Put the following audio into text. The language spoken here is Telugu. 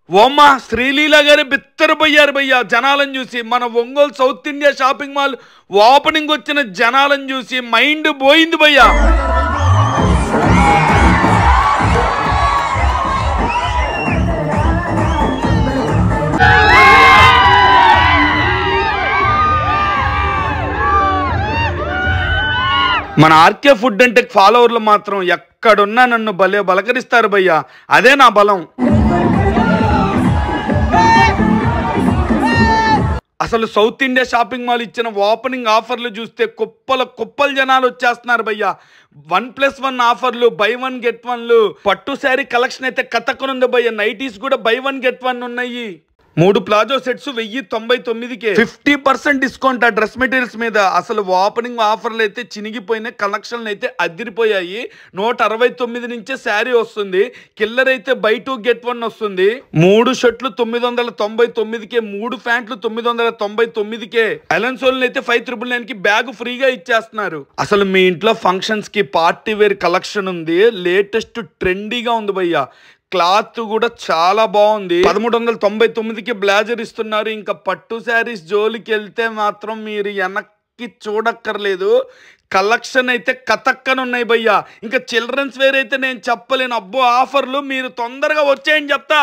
ఓమ్మా శ్రీలీల గారి బిత్తరపోయారు భయ్యా జనాలను చూసి. మన Ongole south India shopping mall opening వచ్చిన జనాలను చూసి మైండ్ పోయింది భయ్యా. మన ఆర్కే ఫుడ్ అండ్ టెక్ ఫాలోవర్లు మాత్రం ఎక్కడున్నా నన్ను భలే బలకరిస్తారు భయ్యా. అదే నా బలం. అసలు సౌత్ ఇండియా షాపింగ్ మాల్ ఇచ్చిన ఓపెనింగ్ ఆఫర్లు చూస్తే కుప్పలు జనాలు వచ్చేస్తున్నారు భయ్యా. 1+1 ఆఫర్లు, బై 1 గెట్ 1లు. పట్టు శారీ కలెక్షన్ అయితే కథక్కనుంది భయ్యా. నైటీస్ కూడా బై 1 గెట్ 1 ఉన్నాయి. 3 ప్లాజో సెట్స్ 1099కే 50% డిస్కౌంట్ ఆ డ్రెస్ మెటీరియల్స్ మీద. అసలు ఓపెనింగ్ ఆఫర్లు అయితే చినిగిపోయినాయి. కలెక్షన్లు అయితే అదిరిపోయాయి. 169 నుంచే శారీ వస్తుంది. కిల్లర్ అయితే బై 2 గెట్ 1 వస్తుంది. 3 షర్ట్లు 999కే, 3 ప్యాంట్లు 999కే. అలెన్సోల్ అయితే 599కి బ్యాగ్ ఫ్రీగా ఇచ్చేస్తున్నారు. అసలు మీ ఇంట్లో ఫంక్షన్స్ కి పార్టీ వేర్ కలెక్షన్ ఉంది. లేటెస్ట్ ట్రెండీగా ఉంది భయ్యా. క్లాత్ కూడా చాలా బాగుంది. 1399కి బ్లేజర్ ఇస్తున్నారు. ఇంకా పట్టు శారీస్ జోలికి వెళ్తే మాత్రం మీరు వెనక్కి చూడక్కర్లేదు. కలెక్షన్ అయితే కథక్కనున్నాయి భయ్యా. ఇంకా చిల్డ్రన్స్ వేర్ అయితే నేను చెప్పలేను. అబ్బో ఆఫర్లు మీరు తొందరగా వచ్చేయని చెప్తా.